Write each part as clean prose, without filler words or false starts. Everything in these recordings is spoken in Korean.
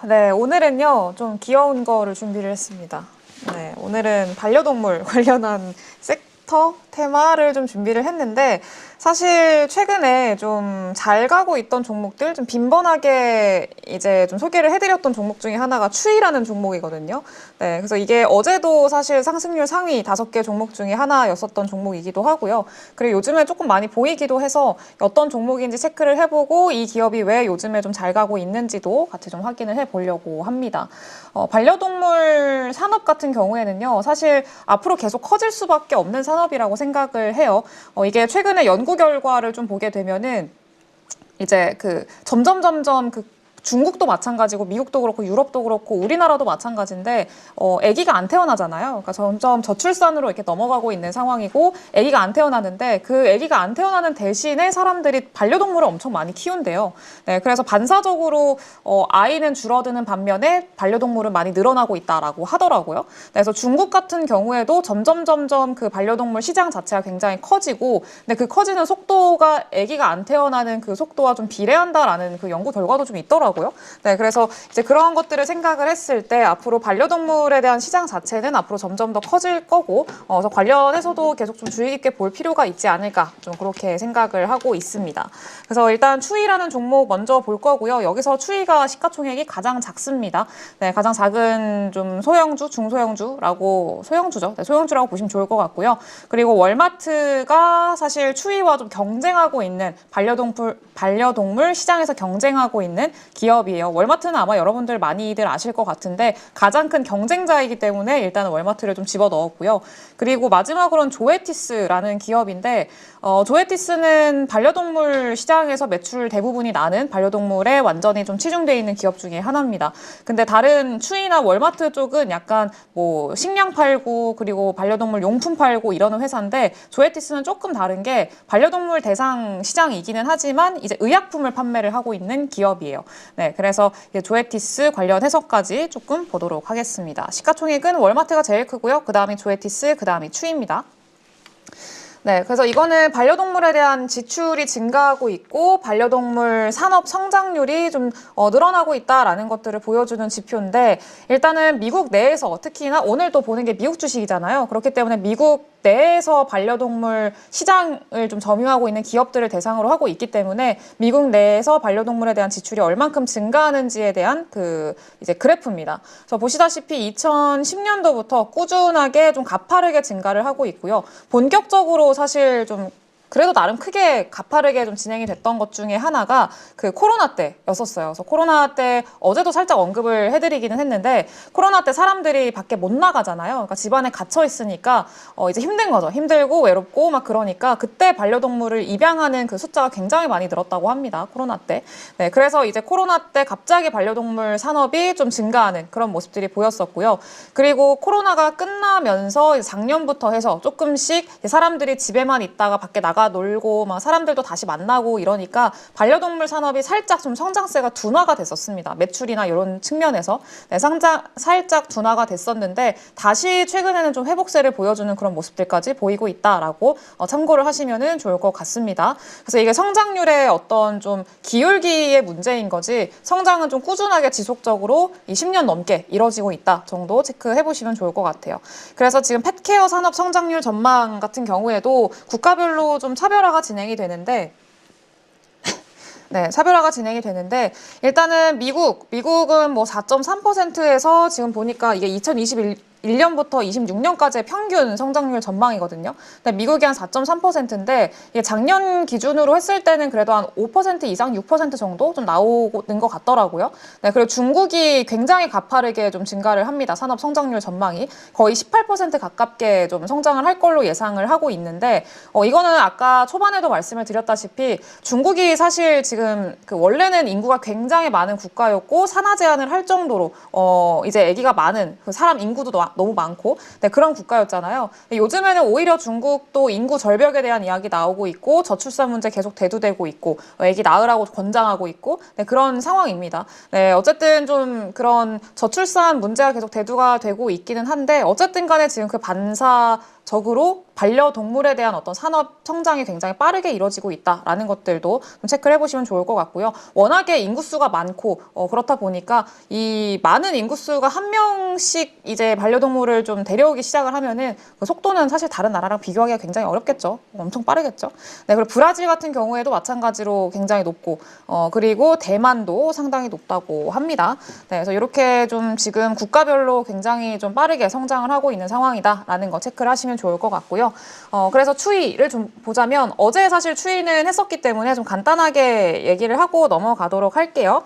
네, 오늘은요, 좀 귀여운 거를 준비를 했습니다. 네, 오늘은 반려동물 관련한 섹터 테마를 좀 준비를 했는데, 사실 최근에 좀 잘 가고 있던 종목들, 좀 빈번하게 이제 좀 소개를 해드렸던 종목 중에 하나가 추이라는 종목이거든요. 네, 그래서 이게 어제도 사실 상승률 상위 5개 종목 중에 하나였었던 종목이기도 하고요. 그리고 요즘에 조금 많이 보이기도 해서 어떤 종목인지 체크를 해보고 이 기업이 왜 요즘에 좀 잘 가고 있는지도 같이 좀 확인을 해보려고 합니다. 반려동물 산업 같은 경우에는요, 사실 앞으로 계속 커질 수밖에 없는 산업이라고 생각을 해요. 이게 최근에 연구 결과를 좀 보게 되면은 이제 점점 중국도 마찬가지고 미국도 그렇고 유럽도 그렇고 우리나라도 마찬가지인데 아기가 안 태어나잖아요. 그러니까 점점 저출산으로 이렇게 넘어가고 있는 상황이고 아기가 안 태어나는데 그 아기가 안 태어나는 대신에 사람들이 반려동물을 엄청 많이 키운대요. 네, 그래서 반사적으로 아이는 줄어드는 반면에 반려동물은 많이 늘어나고 있다라고 하더라고요. 그래서 중국 같은 경우에도 점점 그 반려동물 시장 자체가 굉장히 커지고 근데 그 커지는 속도가 아기가 안 태어나는 그 속도와 좀 비례한다라는 그 연구 결과도 좀 있더라고요. 네, 그래서 이제 그런 것들을 생각을 했을 때 앞으로 반려동물에 대한 시장 자체는 앞으로 점점 더 커질 거고, 그래서 관련해서도 계속 좀 주의 깊게 볼 필요가 있지 않을까 좀 그렇게 생각을 하고 있습니다. 그래서 일단 추이라는 종목 먼저 볼 거고요. 여기서 추이가 시가총액이 가장 작습니다. 네, 가장 작은 좀 소형주, 중소형주라고 소형주죠. 네, 소형주라고 보시면 좋을 것 같고요. 그리고 월마트가 사실 추이와 좀 경쟁하고 있는 반려동물 시장에서 경쟁하고 있는 기업이에요. 월마트는 아마 여러분들 많이들 아실 것 같은데 가장 큰 경쟁자이기 때문에 일단은 월마트를 좀 집어넣었고요. 그리고 마지막으로는 조에티스라는 기업인데 조에티스는 반려동물 시장에서 매출 대부분이 나는 반려동물에 완전히 좀 치중되어 있는 기업 중에 하나입니다. 근데 다른 추이나 월마트 쪽은 약간 뭐 식량 팔고 그리고 반려동물 용품 팔고 이러는 회사인데 조에티스는 조금 다른 게 반려동물 대상 시장이기는 하지만 이제 의약품을 판매를 하고 있는 기업이에요. 네, 그래서 조에티스 관련 해석까지 조금 보도록 하겠습니다. 시가총액은 월마트가 제일 크고요. 그 다음이 조에티스, 그 다음이 추이입니다. 네, 그래서 이거는 반려동물에 대한 지출이 증가하고 있고 반려동물 산업 성장률이 좀 늘어나고 있다라는 것들을 보여주는 지표인데 일단은 미국 내에서 특히나 오늘 또 보는 게 미국 주식이잖아요. 그렇기 때문에 미국 내에서 반려동물 시장을 좀 점유하고 있는 기업들을 대상으로 하고 있기 때문에 미국 내에서 반려동물에 대한 지출이 얼만큼 증가하는지에 대한 이제 그래프입니다. 그래서 보시다시피 2010년도부터 꾸준하게 좀 가파르게 증가를 하고 있고요. 본격적으로 사실 좀 그래도 나름 크게 가파르게 좀 진행이 됐던 것 중에 하나가 그 코로나 때였었어요. 그래서 코로나 때 어제도 살짝 언급을 해드리기는 했는데 코로나 때 사람들이 밖에 못 나가잖아요. 그러니까 집안에 갇혀 있으니까 이제 힘든 거죠. 힘들고 외롭고 막 그러니까 그때 반려동물을 입양하는 그 숫자가 굉장히 많이 늘었다고 합니다. 코로나 때. 네, 그래서 이제 코로나 때 갑자기 반려동물 산업이 좀 증가하는 그런 모습들이 보였었고요. 그리고 코로나가 끝나면서 작년부터 해서 조금씩 사람들이 집에만 있다가 밖에 나가 놀고 막 사람들도 다시 만나고 이러니까 반려동물 산업이 살짝 좀 성장세가 둔화가 됐었습니다. 매출이나 이런 측면에서 네, 살짝 둔화가 됐었는데 다시 최근에는 좀 회복세를 보여주는 그런 모습들까지 보이고 있다라고 참고를 하시면 좋을 것 같습니다. 그래서 이게 성장률의 어떤 좀 기울기의 문제인 거지 성장은 좀 꾸준하게 지속적으로 20년 넘게 이뤄지고 있다 정도 체크해 보시면 좋을 것 같아요. 그래서 지금 펫케어 산업 성장률 전망 같은 경우에도 국가별로 좀 차별화가 진행이 되는데 네, 차별화가 진행이 되는데 일단은 미국은 뭐 4.3%에서 지금 보니까 이게 2021년부터 26년까지의 평균 성장률 전망이거든요. 근데 미국이 한 4.3%인데 이게 작년 기준으로 했을 때는 그래도 한 5% 이상, 6% 정도 좀 나오는 것 같더라고요. 네, 그리고 중국이 굉장히 가파르게 좀 증가를 합니다. 산업 성장률 전망이 거의 18% 가깝게 좀 성장을 할 걸로 예상을 하고 있는데 이거는 아까 초반에도 말씀을 드렸다시피 중국이 사실 지금 원래는 인구가 굉장히 많은 국가였고 산하 제한을 할 정도로 이제 아기가 많은 그 사람 인구도 너무 많고 네, 그런 국가였잖아요. 요즘에는 오히려 중국도 인구 절벽에 대한 이야기 나오고 있고 저출산 문제 계속 대두되고 있고 아기 낳으라고 권장하고 있고 네, 그런 상황입니다. 네, 어쨌든 좀 그런 저출산 문제가 계속 대두가 되고 있기는 한데 어쨌든 간에 지금 그 반사 적으로 반려동물에 대한 어떤 산업 성장이 굉장히 빠르게 이루어지고 있다라는 것들도 좀 체크를 해보시면 좋을 것 같고요. 워낙에 인구수가 많고 그렇다 보니까 이 많은 인구수가 한 명씩 이제 반려동물을 좀 데려오기 시작을 하면은 그 속도는 사실 다른 나라랑 비교하기가 굉장히 어렵겠죠. 엄청 빠르겠죠. 네, 그리고 브라질 같은 경우에도 마찬가지로 굉장히 높고 그리고 대만도 상당히 높다고 합니다. 네, 그래서 이렇게 좀 지금 국가별로 굉장히 좀 빠르게 성장을 하고 있는 상황이다라는 거 체크를 하시면 좋을 것 같고요. 그래서 추이를 좀 보자면 어제 사실 추이는 했었기 때문에 좀 간단하게 얘기를 하고 넘어가도록 할게요.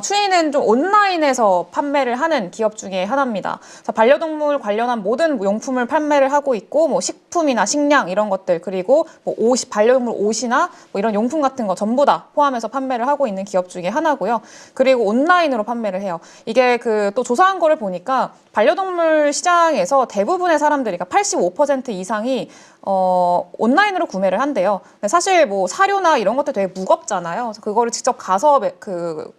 추이는 좀 온라인에서 판매를 하는 기업 중에 하나입니다. 그래서 반려동물 관련한 모든 용품을 판매를 하고 있고 뭐 식품이나 식량 이런 것들 그리고 뭐 반려동물 옷이나 뭐 이런 용품 같은 거 전부 다 포함해서 판매를 하고 있는 기업 중에 하나고요. 그리고 온라인으로 판매를 해요. 이게 그 또 조사한 거를 보니까 반려동물 시장에서 대부분의 사람들이, 그러니까 85% 이상이 온라인으로 구매를 한대요. 근데 사실 뭐 사료나 이런 것도 되게 무겁잖아요. 그래서 그거를 직접 가서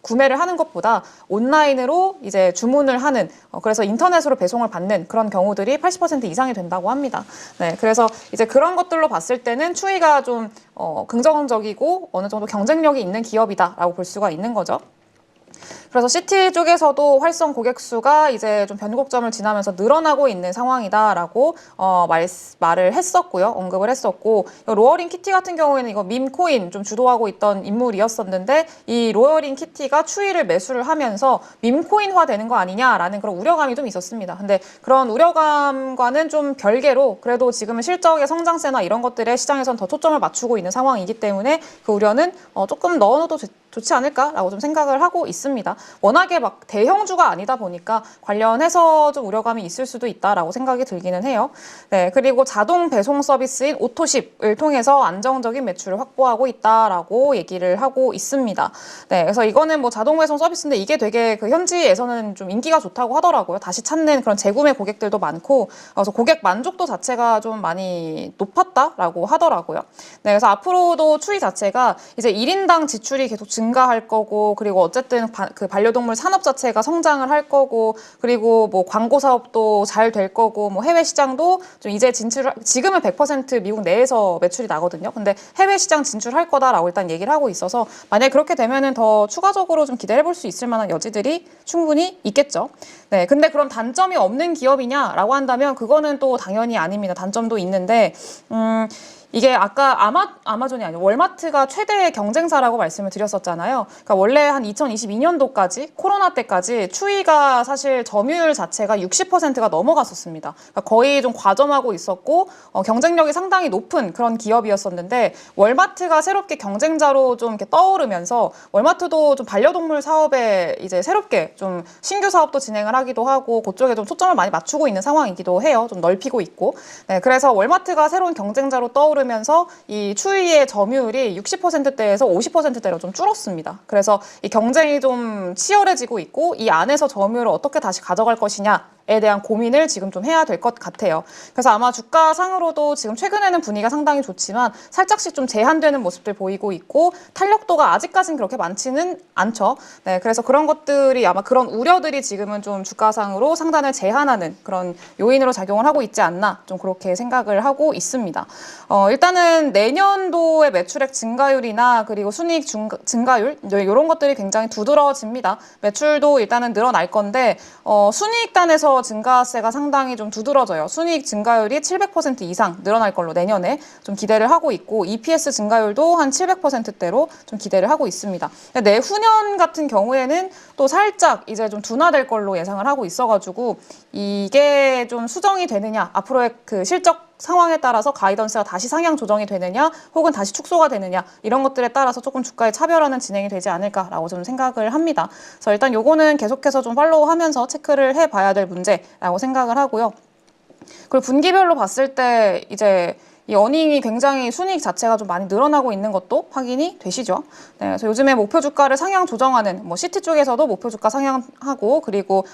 구매를 하는 것보다 온라인으로 이제 주문을 하는, 그래서 인터넷으로 배송을 받는 그런 경우들이 80% 이상이 된다고 합니다. 네, 그래서 이제 그런 것들로 봤을 때는 추이가 좀 긍정적이고 어느 정도 경쟁력이 있는 기업이다라고 볼 수가 있는 거죠. 그래서 CT 쪽에서도 활성 고객 수가 이제 좀 변곡점을 지나면서 늘어나고 있는 상황이다라고 말을 했었고요. 언급을 했었고, 로어링 키티 같은 경우에는 이거 밈코인 좀 주도하고 있던 인물이었었는데 이 로어링 키티가 추이를 매수를 하면서 밈코인화 되는 거 아니냐라는 그런 우려감이 좀 있었습니다. 근데 그런 우려감과는 좀 별개로 그래도 지금은 실적의 성장세나 이런 것들에 시장에선 더 초점을 맞추고 있는 상황이기 때문에 그 우려는 조금 넣어놔도 좋지 않을까라고 좀 생각을 하고 있습니다. 워낙에 막 대형주가 아니다 보니까 관련해서 좀 우려감이 있을 수도 있다라고 생각이 들기는 해요. 네, 그리고 자동 배송 서비스인 오토십을 통해서 안정적인 매출을 확보하고 있다라고 얘기를 하고 있습니다. 네, 그래서 이거는 뭐 자동 배송 서비스인데 이게 되게 그 현지에서는 좀 인기가 좋다고 하더라고요. 다시 찾는 그런 재구매 고객들도 많고, 그래서 고객 만족도 자체가 좀 많이 높았다라고 하더라고요. 네, 그래서 앞으로도 추이 자체가 이제 1인당 지출이 계속 증가할 거고, 그리고 어쨌든 그 반려동물 산업 자체가 성장을 할 거고, 그리고 뭐 광고 사업도 잘 될 거고, 뭐 해외 시장도 좀 이제 지금은 100% 미국 내에서 매출이 나거든요. 근데 해외 시장 진출할 거다라고 일단 얘기를 하고 있어서 만약에 그렇게 되면은 더 추가적으로 좀 기대해 볼 수 있을 만한 여지들이 충분히 있겠죠. 네, 근데 그런 단점이 없는 기업이냐라고 한다면 그거는 또 당연히 아닙니다. 단점도 있는데, 이게 아까 아마존이 아니고 월마트가 최대 경쟁사라고 말씀을 드렸었잖아요. 그러니까 원래 한 2022년도까지 코로나 때까지 추이가 사실 점유율 자체가 60%가 넘어갔었습니다. 그러니까 거의 좀 과점하고 있었고 경쟁력이 상당히 높은 그런 기업이었었는데 월마트가 새롭게 경쟁자로 좀 이렇게 떠오르면서 월마트도 좀 반려동물 사업에 이제 새롭게 좀 신규 사업도 진행을 하기도 하고 그쪽에 좀 초점을 많이 맞추고 있는 상황이기도 해요. 좀 넓히고 있고. 네, 그래서 월마트가 새로운 경쟁자로 떠오르면서 이 추이의 점유율이 60%대에서 50%대로 좀 줄었습니다. 그래서 이 경쟁이 좀 치열해지고 있고 이 안에서 점유율을 어떻게 다시 가져갈 것이냐에 대한 고민을 지금 좀 해야 될 것 같아요. 그래서 아마 주가 상으로도 지금 최근에는 분위기가 상당히 좋지만 살짝씩 좀 제한되는 모습들 보이고 있고 탄력도가 아직까지는 그렇게 많지는 않죠. 네, 그래서 그런 것들이 아마 그런 우려들이 지금은 좀 주가상으로 상단을 제한하는 그런 요인으로 작용을 하고 있지 않나 좀 그렇게 생각을 하고 있습니다. 일단은 내년도의 매출액 증가율이나 그리고 순이익 증가율 이런 것들이 굉장히 두드러집니다. 매출도 일단은 늘어날 건데 순이익단에서 증가세가 상당히 좀 두드러져요. 순이익 증가율이 700% 이상 늘어날 걸로 내년에 좀 기대를 하고 있고 EPS 증가율도 한 700%대로 좀 기대를 하고 있습니다. 내후년 같은 경우에는 또 살짝 이제 좀 둔화될 걸로 예상을 하고 있어가지고 이게 좀 수정이 되느냐 앞으로의 그 실적 상황에 따라서 가이던스가 다시 상향 조정이 되느냐 혹은 다시 축소가 되느냐 이런 것들에 따라서 조금 주가의 차별화는 진행이 되지 않을까라고 좀 생각을 합니다. 그래서 일단 요거는 계속해서 좀 팔로우하면서 체크를 해봐야 될 문제라고 생각을 하고요. 그리고 분기별로 봤을 때 이제 이 어닝이 굉장히 순이익 자체가 좀 많이 늘어나고 있는 것도 확인이 되시죠. 네, 그래서 요즘에 목표 주가를 상향 조정하는 뭐 시티 쪽에서도 목표 주가 상향하고 그리고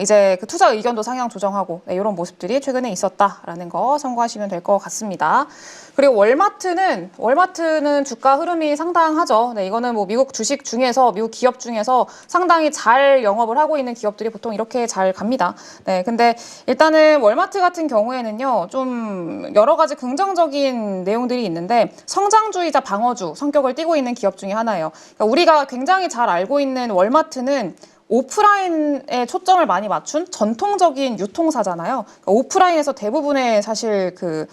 이제 그 투자 의견도 상향 조정하고 네, 이런 모습들이 최근에 있었다라는 거 참고하시면 될 것 같습니다. 그리고 월마트는 주가 흐름이 상당하죠. 네, 이거는 뭐 미국 주식 중에서 미국 기업 중에서 상당히 잘 영업을 하고 있는 기업들이 보통 이렇게 잘 갑니다. 네, 근데 일단은 월마트 같은 경우에는요, 좀 여러 가지 긍정적인 내용들이 있는데 성장주이자 방어주 성격을 띠고 있는 기업 중에 하나예요. 그러니까 우리가 굉장히 잘 알고 있는 월마트는 오프라인에 초점을 많이 맞춘 전통적인 유통사잖아요. 그러니까 오프라인에서 대부분의 사실 그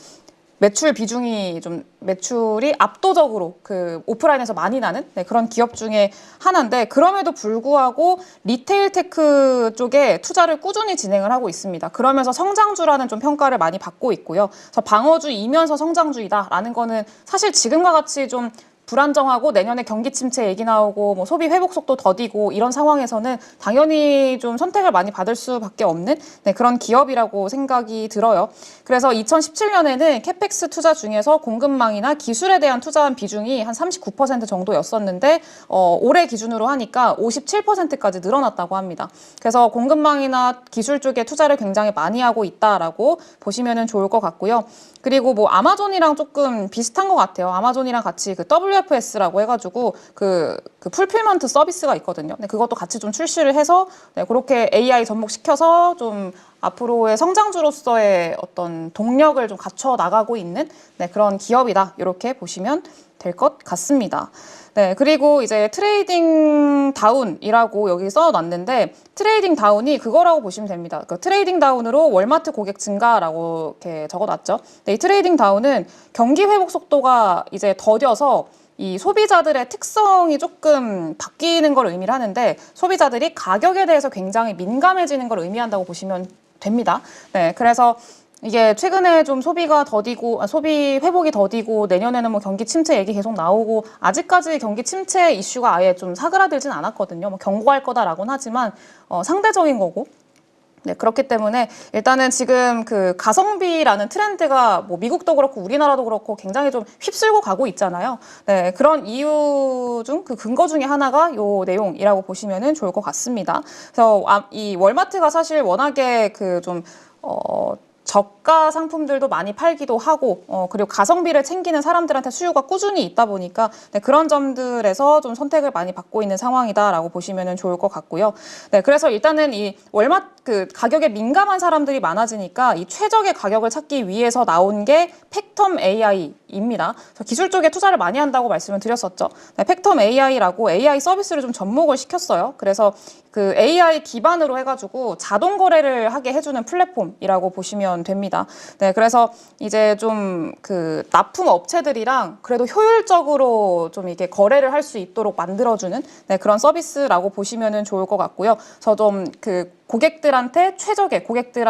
매출 비중이 좀 매출이 압도적으로 그 오프라인에서 많이 나는 네, 그런 기업 중에 하나인데 그럼에도 불구하고 리테일 테크 쪽에 투자를 꾸준히 진행을 하고 있습니다. 그러면서 성장주라는 좀 평가를 많이 받고 있고요. 그래서 방어주이면서 성장주이다라는 거는 사실 지금과 같이 좀 불안정하고 내년에 경기 침체 얘기 나오고 뭐 소비 회복 속도 더디고 이런 상황에서는 당연히 좀 선택을 많이 받을 수밖에 없는 네, 그런 기업이라고 생각이 들어요. 그래서 2017년에는 캐펙스 투자 중에서 공급망이나 기술에 대한 투자한 비중이 한 39% 정도였었는데 올해 기준으로 하니까 57%까지 늘어났다고 합니다. 그래서 공급망이나 기술 쪽에 투자를 굉장히 많이 하고 있다라고 보시면 좋을 것 같고요. 그리고 뭐 아마존이랑 조금 비슷한 것 같아요. 아마존이랑 같이 그 WFS라고 해가지고 그 풀필먼트 서비스가 있거든요. 근데 그것도 같이 좀 출시를 해서 네, 그렇게 AI 접목시켜서 좀 앞으로의 성장주로서의 어떤 동력을 좀 갖춰 나가고 있는 네, 그런 기업이다. 이렇게 보시면 될 것 같습니다. 네, 그리고 이제 트레이딩 다운이라고 여기 써놨는데 트레이딩 다운이 그거라고 보시면 됩니다. 그 트레이딩 다운으로 월마트 고객 증가라고 이렇게 적어놨죠. 네, 이 트레이딩 다운은 경기 회복 속도가 이제 더뎌서 이 소비자들의 특성이 조금 바뀌는 걸 의미를 하는데 소비자들이 가격에 대해서 굉장히 민감해지는 걸 의미한다고 보시면 됩니다. 네, 그래서 이게 최근에 좀 소비가 더디고, 소비 회복이 더디고, 내년에는 뭐 경기 침체 얘기 계속 나오고, 아직까지 경기 침체 이슈가 아예 좀 사그라들진 않았거든요. 뭐 경고할 거다라고는 하지만, 상대적인 거고. 네, 그렇기 때문에 일단은 지금 그 가성비라는 트렌드가 뭐 미국도 그렇고 우리나라도 그렇고 굉장히 좀 휩쓸고 가고 있잖아요. 네, 그런 이유 중 그 근거 중에 하나가 요 내용이라고 보시면은 좋을 것 같습니다. 그래서 이 월마트가 사실 워낙에 그 좀, 저가 상품들도 많이 팔기도 하고 그리고 가성비를 챙기는 사람들한테 수요가 꾸준히 있다 보니까 네, 그런 점들에서 좀 선택을 많이 받고 있는 상황이다라고 보시면 좋을 것 같고요. 네, 그래서 일단은 이 월마트 그 가격에 민감한 사람들이 많아지니까 이 최적의 가격을 찾기 위해서 나온 게 팩텀 AI입니다. 기술 쪽에 투자를 많이 한다고 말씀을 드렸었죠. 네, 팩텀 AI라고 AI 서비스를 좀 접목을 시켰어요. 그래서 그 AI 기반으로 해가지고 자동 거래를 하게 해주는 플랫폼이라고 보시면 됩니다. 네, 그래서 이제 좀 그 납품 업체들이랑 그래도 효율적으로 좀 이게 거래를 할 수 있도록 만들어주는 네, 그런 서비스라고 보시면 좋을 것 같고요. 저 좀 그 고객들한테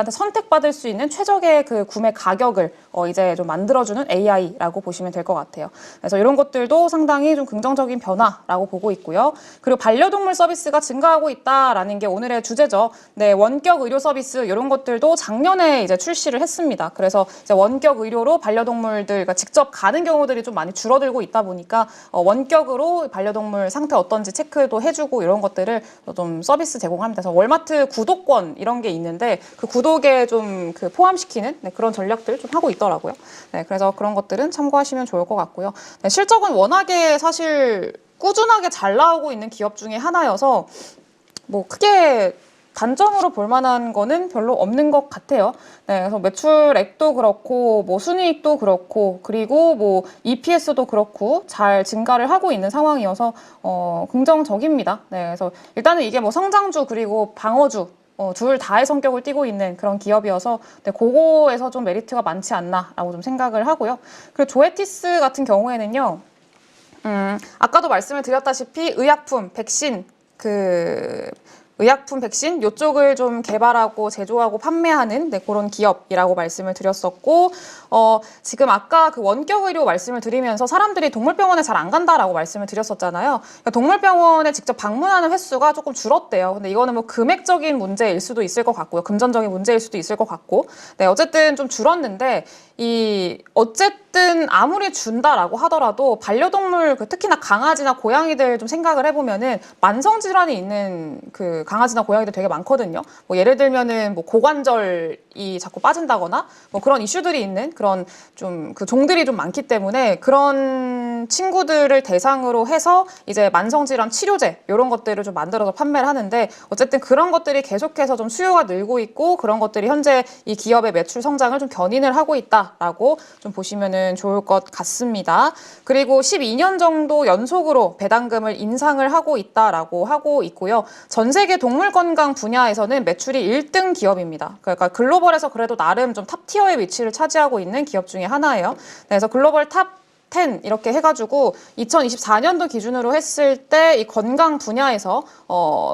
선택받을 수 있는 최적의 그 구매 가격을 이제 좀 만들어주는 AI라고 보시면 될 것 같아요. 그래서 이런 것들도 상당히 좀 긍정적인 변화라고 보고 있고요. 그리고 반려동물 서비스가 증가하고 있다라는 게 오늘의 주제죠. 네, 원격 의료 서비스 이런 것들도 작년에 이제 출시를 했습니다. 그래서 이제 원격 의료로 반려동물들 그러니까 직접 가는 경우들이 좀 많이 줄어들고 있다 보니까 원격으로 반려동물 상태 어떤지 체크도 해주고 이런 것들을 좀 서비스 제공합니다. 그래서 월마트 구독권 이런 게 있는데 그 구독에 좀 그 포함시키는 네, 그런 전략들 좀 하고 있더라고요. 네, 그래서 그런 것들은 참고하시면 좋을 것 같고요. 네, 실적은 워낙에 사실 꾸준하게 잘 나오고 있는 기업 중에 하나여서 뭐 크게 단점으로 볼 만한 거는 별로 없는 것 같아요. 네, 그래서 매출액도 그렇고, 뭐 순이익도 그렇고, 그리고 뭐 EPS도 그렇고, 잘 증가를 하고 있는 상황이어서, 긍정적입니다. 네, 그래서 일단은 이게 뭐 성장주 그리고 방어주, 둘 다의 성격을 띠고 있는 그런 기업이어서, 네, 그거에서 좀 메리트가 많지 않나라고 좀 생각을 하고요. 그리고 조에티스 같은 경우에는요, 아까도 말씀을 드렸다시피 의약품, 백신, 의약품 백신 이쪽을 좀 개발하고 제조하고 판매하는 네, 그런 기업이라고 말씀을 드렸었고 지금 아까 그 원격 의료 말씀을 드리면서 사람들이 동물병원에 잘 안 간다라고 말씀을 드렸었잖아요. 그러니까 동물병원에 직접 방문하는 횟수가 조금 줄었대요. 근데 이거는 뭐 금액적인 문제일 수도 있을 것 같고요. 금전적인 문제일 수도 있을 것 같고 네, 어쨌든 좀 줄었는데 어쨌든 아무리 준다라고 하더라도 반려동물, 특히나 강아지나 고양이들 좀 생각을 해보면은 만성 질환이 있는 그 강아지나 고양이들 되게 많거든요. 뭐 예를 들면은 뭐 고관절이 자꾸 빠진다거나 뭐 그런 이슈들이 있는 그런 좀 그 종들이 좀 많기 때문에 그런 친구들을 대상으로 해서 이제 만성 질환 치료제 이런 것들을 좀 만들어서 판매를 하는데, 어쨌든 그런 것들이 계속해서 좀 수요가 늘고 있고 그런 것들이 현재 이 기업의 매출 성장을 좀 견인을 하고 있다라고 좀 보시면은 좋을 것 같습니다. 그리고 12년 정도 연속으로 배당금을 인상을 하고 있다라고 하고 있고요. 전 세계 동물 건강 분야에서는 매출이 1등 기업입니다. 그러니까 글로벌에서 그래도 나름 좀 탑티어의 위치를 차지하고 있는 기업 중에 하나예요. 그래서 글로벌 탑 10 이렇게 해가지고 2024년도 기준으로 했을 때 이 건강 분야에서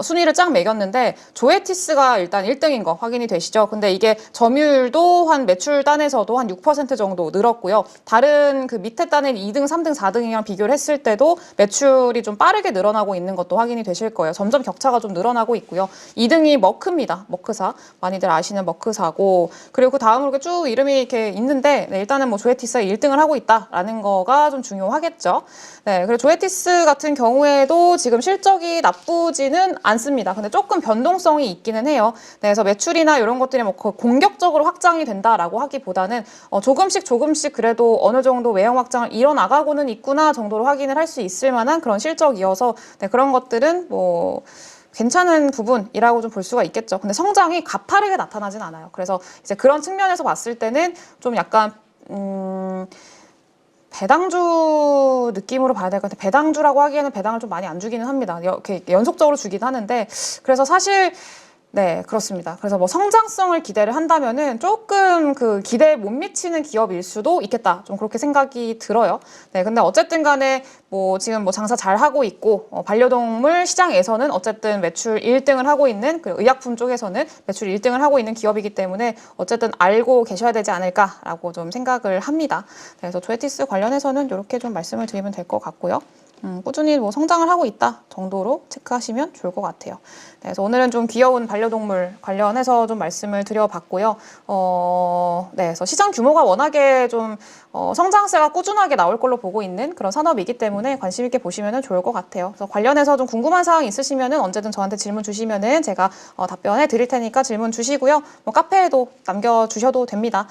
순위를 쫙 매겼는데 조에티스가 일단 1등인 거 확인이 되시죠? 근데 이게 점유율도 한 매출 단에서도 한 6% 정도 늘었고요. 다른 그 밑에 단인 2등, 3등, 4등이랑 비교를 했을 때도 매출이 좀 빠르게 늘어나고 있는 것도 확인이 되실 거예요. 점점 격차가 좀 늘어나고 있고요. 2등이 머크입니다. 머크사. 많이들 아시는 머크사고, 그리고 그 다음으로 쭉 이름이 이렇게 있는데 일단은 뭐 조에티스가 1등을 하고 있다라는 거가 좀 중요하겠죠. 네, 그리고 조에티스 같은 경우에도 지금 실적이 나쁘지는 않습니다. 근데 조금 변동성이 있기는 해요. 네, 그래서 매출이나 이런 것들이 뭐 공격적으로 확장이 된다라고 하기보다는 조금씩 그래도 어느 정도 외형 확장을 이뤄나가고는 있구나 정도로 확인을 할 수 있을 만한 그런 실적이어서, 네, 그런 것들은 뭐 괜찮은 부분이라고 좀 볼 수가 있겠죠. 근데 성장이 가파르게 나타나진 않아요. 그래서 이제 그런 측면에서 봤을 때는 좀 약간 배당주 느낌으로 봐야 될 것 같아요. 배당주라고 하기에는 배당을 좀 많이 안 주기는 합니다. 이렇게 연속적으로 주긴 하는데, 그래서 사실 네, 그렇습니다. 그래서 뭐 성장성을 기대를 한다면은 조금 그 기대에 못 미치는 기업일 수도 있겠다. 좀 그렇게 생각이 들어요. 네, 근데 어쨌든 간에 뭐 지금 뭐 장사 잘 하고 있고, 반려동물 시장에서는 어쨌든 매출 1등을 하고 있는, 그 의약품 쪽에서는 매출 1등을 하고 있는 기업이기 때문에 어쨌든 알고 계셔야 되지 않을까라고 좀 생각을 합니다. 그래서 조에티스 관련해서는 이렇게 좀 말씀을 드리면 될 것 같고요. 꾸준히 뭐 성장을 하고 있다 정도로 체크하시면 좋을 것 같아요. 네, 그래서 오늘은 좀 귀여운 반려동물 관련해서 좀 말씀을 드려봤고요. 네, 그래서 시장 규모가 워낙에 좀 성장세가 꾸준하게 나올 걸로 보고 있는 그런 산업이기 때문에 관심 있게 보시면 좋을 것 같아요. 그래서 관련해서 좀 궁금한 사항 있으시면 언제든 저한테 질문 주시면은 제가 답변해 드릴 테니까 질문 주시고요. 뭐 카페에도 남겨주셔도 됩니다.